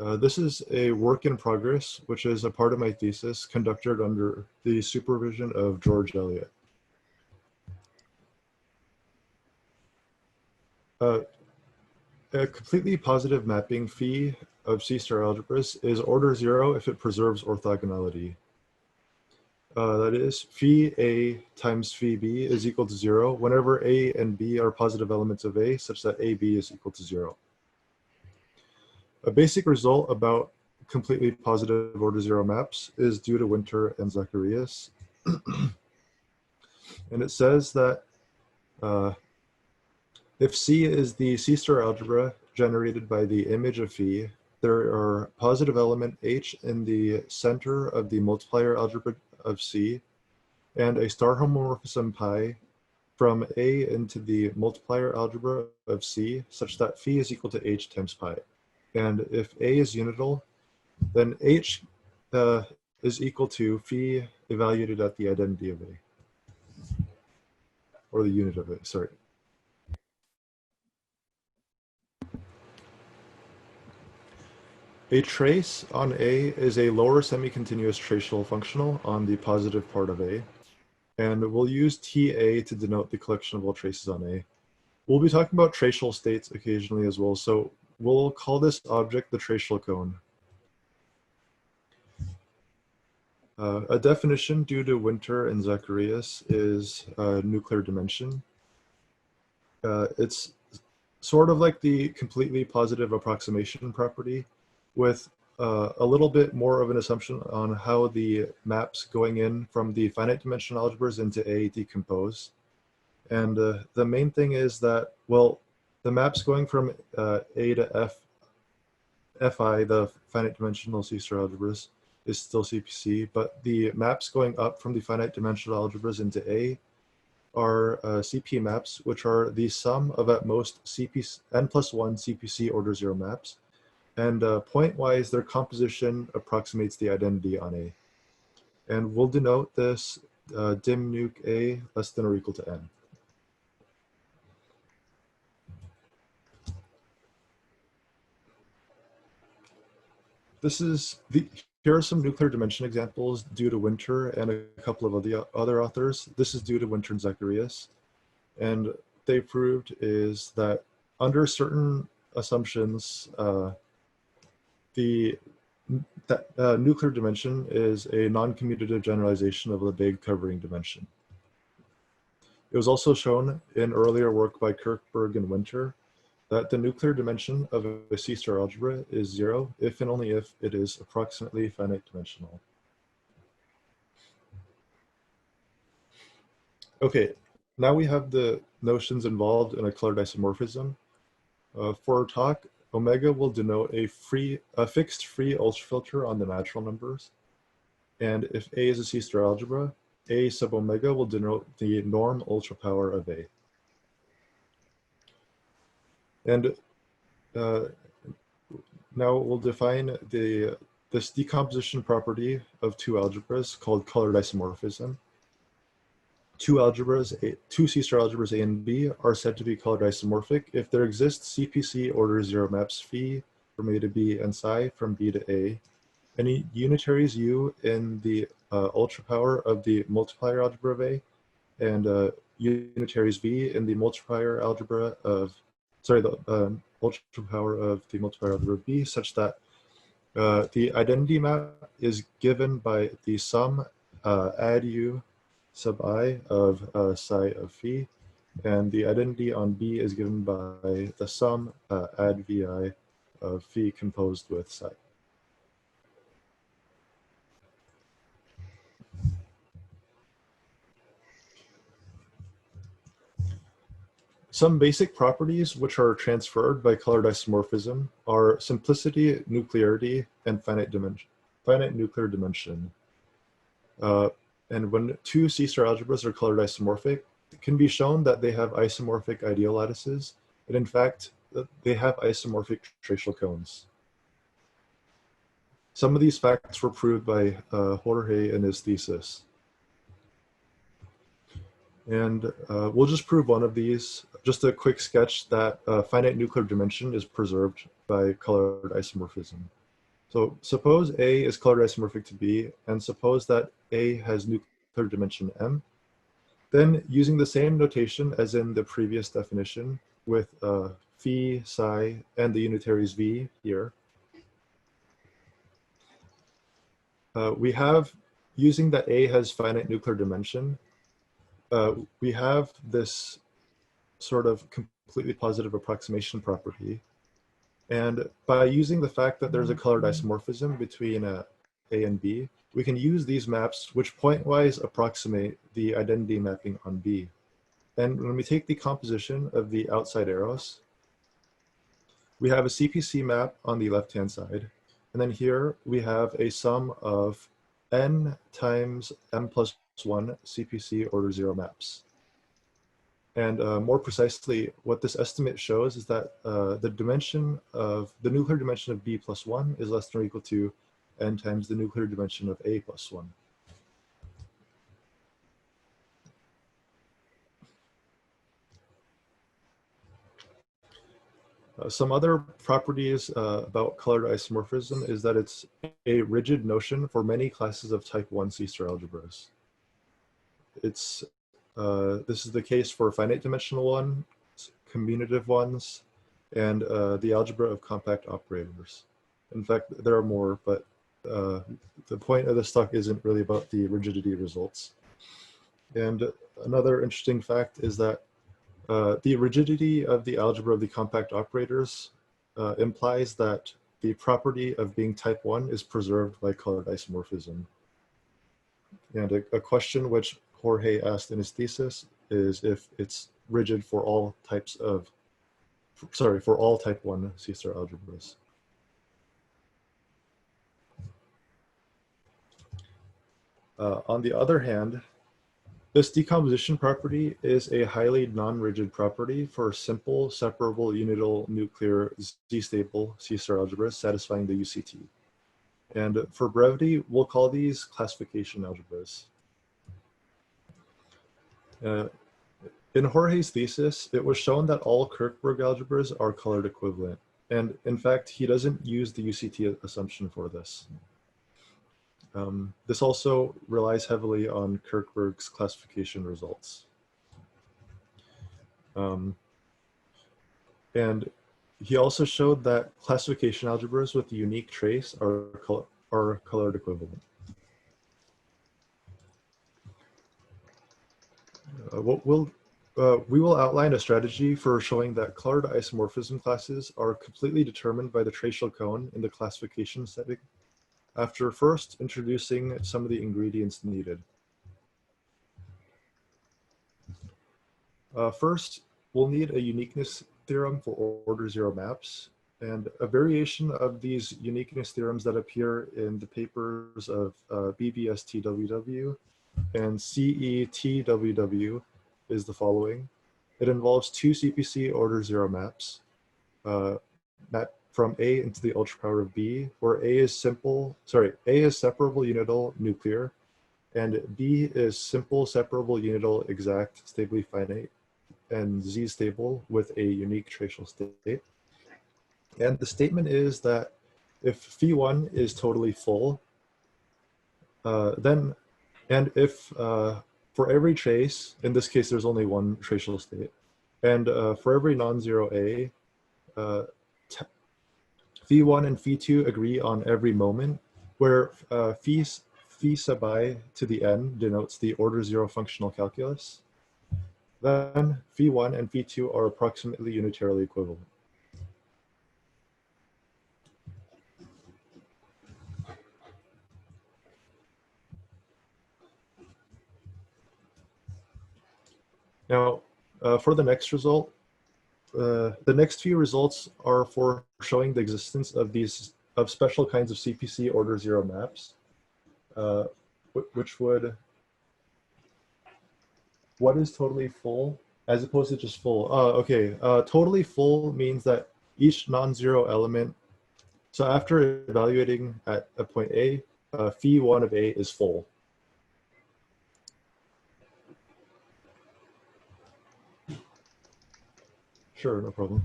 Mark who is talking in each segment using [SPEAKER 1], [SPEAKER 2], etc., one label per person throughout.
[SPEAKER 1] This is a work in progress, which is a part of my thesis conducted under the supervision of George Eliot. A completely positive mapping phi of C-star algebras is order 0 if it preserves orthogonality. That is, phi A times phi B is equal to 0 whenever A and B are positive elements of A, such that AB is equal to 0. A basic result about completely positive order 0 maps is due to Winter and Zacharias. And it says that if C is the C-star algebra generated by the image of phi, there are positive element H in the center of the multiplier algebra of C, and a star homomorphism pi from A into the multiplier algebra of C, such that phi is equal to H times pi. And if A is unital, then H is equal to phi evaluated at the identity of A, or the unit of A, sorry. A trace on A is a lower semi-continuous tracial functional on the positive part of A, and we'll use TA to denote the collection of all traces on A. We'll be talking about tracial states occasionally as well, so we'll call this object the tracial cone. A definition due to Winter and Zacharias is nuclear dimension. It's sort of like the completely positive approximation property, with a little bit more of an assumption on how the maps going in from the finite dimensional algebras into A decompose. And the main thing is that, well, the maps going from A to Fi, the finite dimensional C-star algebras, is still CPC, but the maps going up from the finite dimensional algebras into A are CP maps, which are the sum of at most n+1 CPC order 0 maps. And point-wise, their composition approximates the identity on A. And we'll denote this dim nuke A less than or equal to n. Here are some nuclear dimension examples due to Winter and a couple of other authors. This is due to Winter and Zacharias. And they proved is that under certain assumptions, nuclear dimension is a non-commutative generalization of the big covering dimension. It was also shown in earlier work by Kirkberg and Winter that the nuclear dimension of a C-star algebra is 0 if and only if it is approximately finite dimensional. Okay, now we have the notions involved in a colored isomorphism. For our talk, omega will denote a fixed free ultrafilter on the natural numbers. And if A is a C-star algebra, A sub omega will denote the norm ultrapower of A. And now we'll define this decomposition property of two algebras called colored isomorphism. Two C-star algebras A and B are said to be colored isomorphic if there exists CPC order 0 maps phi from A to B and psi from B to A. Any unitaries U in the ultrapower of the multiplier algebra of A, and unitaries V in the multiplier algebra of, the ultrapower of the multiplier algebra of B, such that the identity map is given by the sum add U sub I of psi of phi, and the identity on B is given by the sum add Vi of phi composed with psi. Some basic properties which are transferred by colored isomorphism are simplicity, nuclearity, and finite nuclear dimension. And when two C-star algebras are colored isomorphic, it can be shown that they have isomorphic ideal lattices, and in fact, they have isomorphic tracial cones. Some of these facts were proved by Jorge in his thesis. And we'll just prove one of these. Just a quick sketch that finite nuclear dimension is preserved by colored isomorphism. So suppose A is colored isomorphic to B, and suppose that A has nuclear dimension M. Then using the same notation as in the previous definition with phi, psi, and the unitaries V here, we have, using that A has finite nuclear dimension, we have this sort of completely positive approximation property. And by using the fact that there's a colored isomorphism between A and B, we can use these maps which pointwise approximate the identity mapping on B. And when we take the composition of the outside arrows, we have a CPC map on the left-hand side. And then here we have a sum of n times m plus 1 CPC order 0 maps. And more precisely, what this estimate shows is that the nuclear dimension of B plus 1 is less than or equal to n times the nuclear dimension of A plus 1. Some other properties about colored isomorphism is that it's a rigid notion for many classes of type 1 C-star algebras. This is the case for finite dimensional ones, commutative ones, and the algebra of compact operators. In fact, there are more, but the point of this talk isn't really about the rigidity results. And another interesting fact is that the rigidity of the algebra of the compact operators implies that the property of being type 1 is preserved by colored isomorphism. And a question which Jorge asked in his thesis is if it's rigid for all types of, for all type 1 C-star algebras. On the other hand, this decomposition property is a highly non-rigid property for simple, separable, unital, nuclear, Z-stable C-star algebras satisfying the UCT. And for brevity, we'll call these classification algebras. In Jorge's thesis, it was shown that all Kirchberg algebras are colored equivalent. And in fact, he doesn't use the UCT assumption for this. This also relies heavily on Kirchberg's classification results. And he also showed that classification algebras with a unique trace are colored equivalent. We will outline a strategy for showing that colored isomorphism classes are completely determined by the tracial cone in the classification setting, after first introducing some of the ingredients needed. First, we'll need a uniqueness theorem for order 0 maps, and a variation of these uniqueness theorems that appear in the papers of BBSTWW and CETWW is the following. It involves two CPC order 0 maps, map from A into the ultra power of B, where A is separable, unital, nuclear, and B is simple, separable, unital, exact, stably finite, and Z stable with a unique tracial state. And the statement is that if phi1 is totally full, if for every trace, in this case, there's only one tracial state, and for every non-zero A, phi1 and phi2 agree on every moment, where phi sub I to the n denotes the order 0 functional calculus, then phi1 and phi2 are approximately unitarily equivalent. Now, for the next result, the next few results are for showing the existence of special kinds of CPC order 0 maps, which would, what is totally full as opposed to just full? Okay, totally full means that each non-zero element, so after evaluating at a point A, phi1 of A is full. Sure, no problem.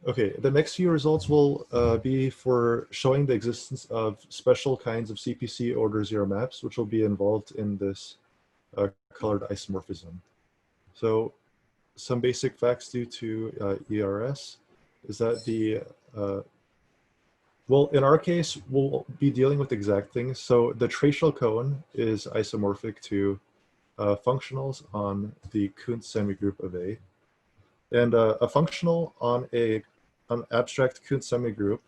[SPEAKER 1] Okay, the next few results will be for showing the existence of special kinds of CPC order zero maps, which will be involved in this colored isomorphism. So some basic facts due to ERS is that well, in our case, we'll be dealing with exact things. So the tracial cone is isomorphic to functionals on the Kuntz semigroup of A. And a functional on an abstract Kuntz semigroup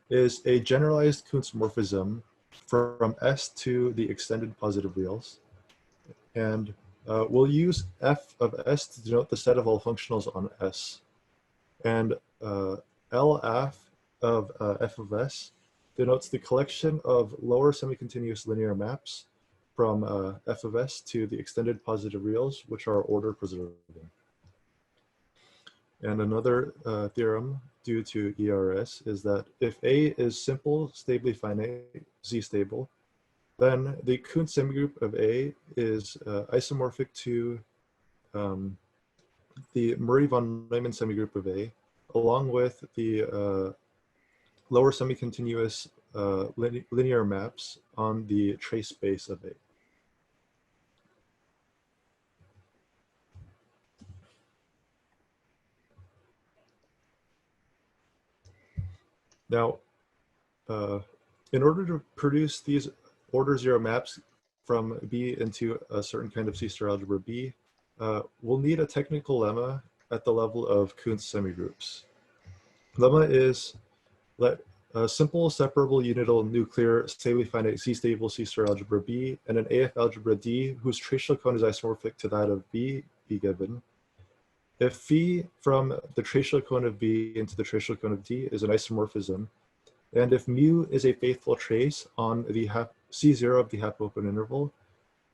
[SPEAKER 1] is a generalized Kuntz morphism from S to the extended positive reals. And we'll use f of S to denote the set of all functionals on S. And LF of f of S denotes the collection of lower semi-continuous linear maps from f of S to the extended positive reals, which are order preserving. And another theorem due to ERS is that if A is simple, stably finite, Z stable, then the Kuntz semigroup of A is isomorphic to the Murray-von Neumann semigroup of A, along with the lower semi-continuous linear maps on the trace space of A. Now, in order to produce these order zero maps from B into a certain kind of C-star algebra B, we'll need a technical lemma at the level of Kuntz semigroups. Lemma is let a simple separable unital nuclear stably finite Z-stable C-star algebra B and an AF algebra D whose tracial cone is isomorphic to that of B be given. If phi from the tracial cone of B into the tracial cone of D is an isomorphism, and if mu is a faithful trace on the C0 of the half-open interval,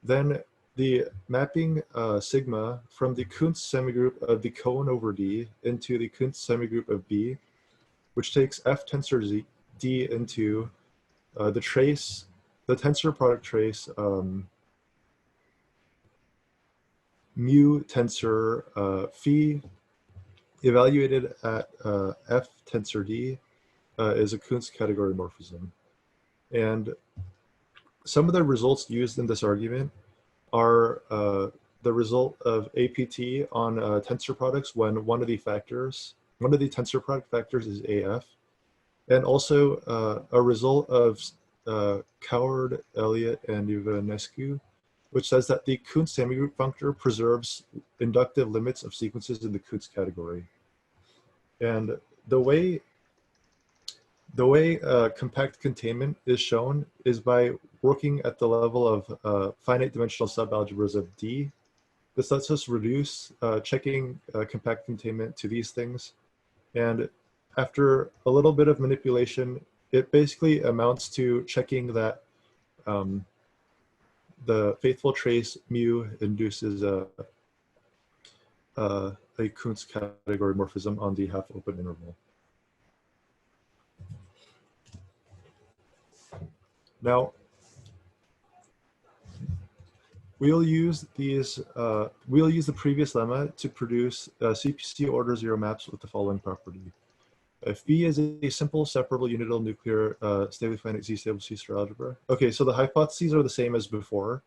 [SPEAKER 1] then the mapping sigma from the Kuntz semigroup of the cone over D into the Kuntz semigroup of B, which takes F tensor D into the tensor product trace mu tensor phi evaluated at F tensor D is a Kuntz category morphism. And some of the results used in this argument are the result of APT on tensor products when one of the tensor product factors is AF, and also a result of Coward, Elliott, and Ivanescu, which says that the Kuntz semigroup functor preserves inductive limits of sequences in the Kuntz category. And the way compact containment is shown is by working at the level of finite dimensional subalgebras of D. This lets us reduce checking compact containment to these things. And after a little bit of manipulation, it basically amounts to checking that the faithful trace mu induces a Kuntz category morphism on the half-open interval. Now, we'll use the previous lemma to produce CPC order zero maps with the following property. If B is a simple separable unital nuclear stably finite Z-stable C-star algebra. Okay, so the hypotheses are the same as before.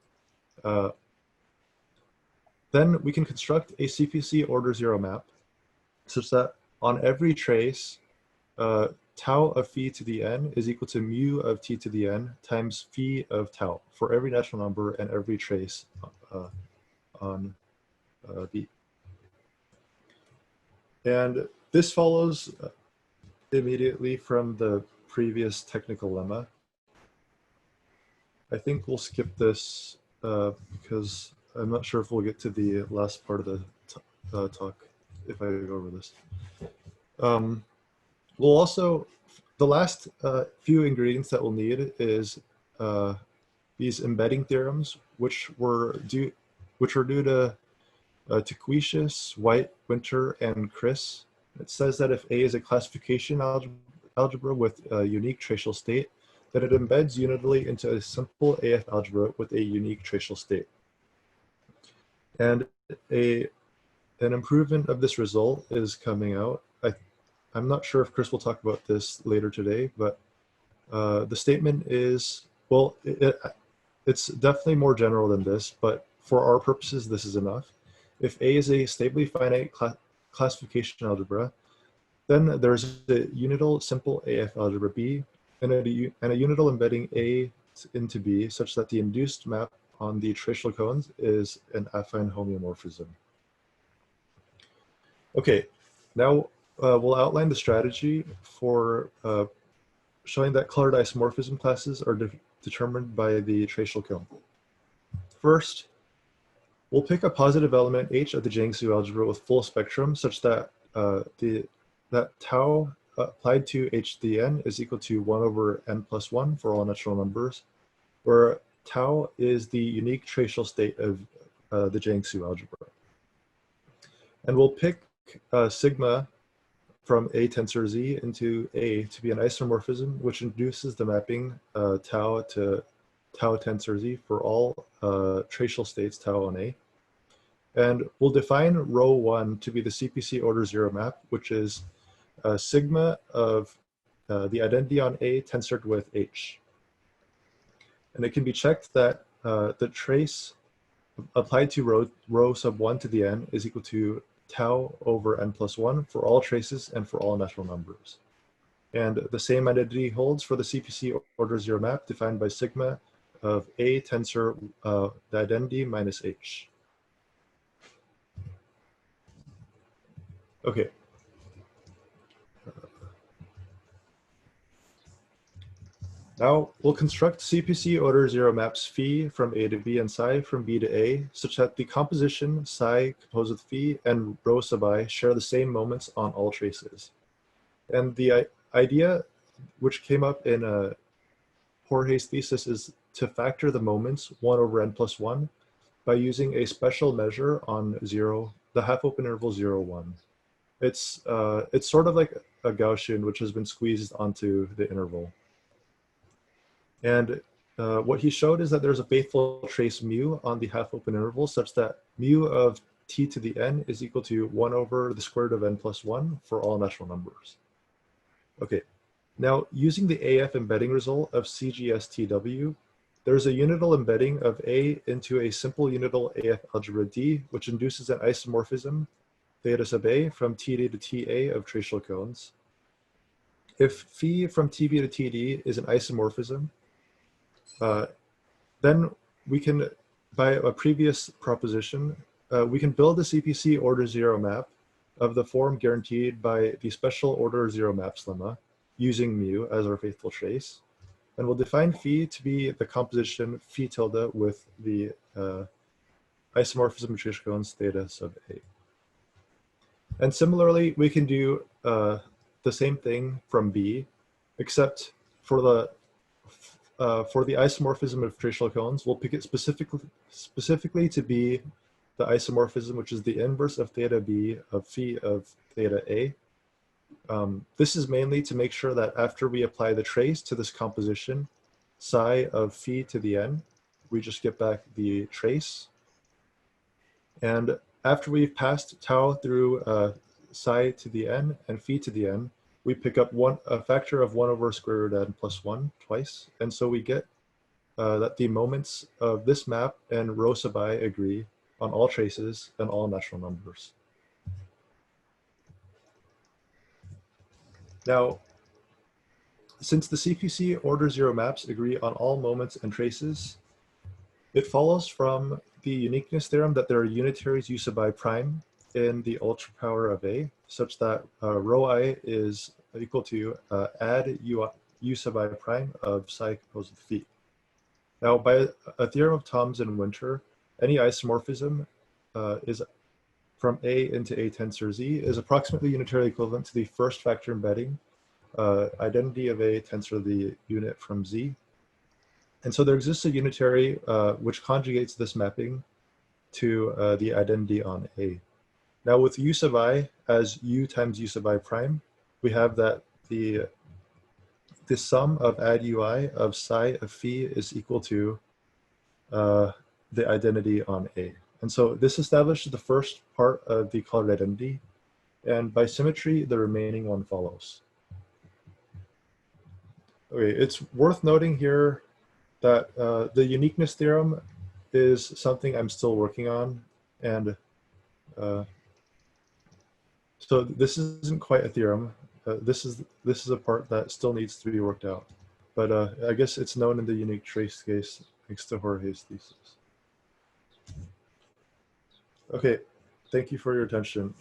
[SPEAKER 1] Then we can construct a CPC order zero map such that on every trace, tau of phi to the n is equal to mu of t to the n times phi of tau for every natural number and every trace on B. And this follows immediately from the previous technical lemma. I think we'll skip this because I'm not sure if we'll get to the last part of the talk if I go over this. We'll also, the last few ingredients that we'll need is these embedding theorems, which were due to Tequitius, White, Winter, and Chris. It says that if A is a classification algebra with a unique tracial state, then it embeds unitally into a simple AF algebra with a unique tracial state. And an improvement of this result is coming out. I I'm not sure if Chris will talk about this later today, but the statement is, well, it's definitely more general than this, but for our purposes, this is enough. If A is a stably finite classification algebra, then there's a unital simple AF algebra B and a unital embedding A into B such that the induced map on the tracial cones is an affine homeomorphism. Okay, now we'll outline the strategy for showing that colored isomorphism classes are determined by the tracial cone. First, we'll pick a positive element H of the Jiangsu algebra with full spectrum such that that tau applied to H to the n is equal to 1 over n plus 1 for all natural numbers, where tau is the unique tracial state of the Jiangsu algebra. And we'll pick sigma from A tensor Z into A to be an isomorphism, which induces the mapping tau to tau tensor Z for all tracial states tau on A. And we'll define rho 1 to be the CPC order 0 map, which is sigma of the identity on A tensored with H. And it can be checked that the trace applied to rho sub 1 to the n is equal to tau over n plus 1 for all traces and for all natural numbers. And the same identity holds for the CPC order 0 map defined by sigma of A tensor the identity minus H. Okay. Now we'll construct CPC order 0 maps phi from A to B and psi from B to A such that the composition psi composed with phi and rho sub I share the same moments on all traces. And the idea which came up in Jorge's thesis is to factor the moments 1 over n plus 1 by using a special measure on 0, the half open interval 0, 1. It's sort of like a Gaussian which has been squeezed onto the interval. And what he showed is that there's a faithful trace mu on the half open interval such that mu of t to the n is equal to 1 over the square root of n plus 1 for all natural numbers. Okay, now using the AF embedding result of CGSTW, there's a unital embedding of A into a simple unital AF algebra D, which induces an isomorphism theta sub A from TD to TA of tracial cones. If phi from TB to TD is an isomorphism, then we can, by a previous proposition, we can build a CPC order 0 map of the form guaranteed by the special order 0 maps lemma using mu as our faithful trace. And we'll define phi to be the composition phi tilde with the isomorphism of tracial cones theta sub A. And similarly, we can do the same thing from B, except for the isomorphism of tracial cones, we'll pick it specifically to be the isomorphism, which is the inverse of theta B of phi of theta A. This is mainly to make sure that after we apply the trace to this composition, psi of phi to the n, we just get back the trace. And after we've passed tau through psi to the n and phi to the n, we pick up a factor of 1 over square root n plus 1 twice. And so we get that the moments of this map and rho sub I agree on all traces and all natural numbers. Now, since the CPC order 0 maps agree on all moments and traces, it follows from the uniqueness theorem that there are unitaries u sub I prime in the ultra power of A, such that rho I is equal to add u sub I prime of psi composed with phi. Now, by a theorem of Thom's and Winter, any isomorphism is from A into A tensor Z is approximately unitarily equivalent to the first factor embedding identity of A tensor the unit from Z. And so there exists a unitary which conjugates this mapping to the identity on A. Now with u sub I as u times u sub I prime, we have that the sum of add ui of psi of phi is equal to the identity on A. And so this establishes the first part of the colored identity. and by symmetry, the remaining one follows. Okay, it's worth noting here that the uniqueness theorem is something I'm still working on, and so this isn't quite a theorem. This is a part that still needs to be worked out, but I guess it's known in the unique trace case thanks to Jorge's thesis. Okay, thank you for your attention.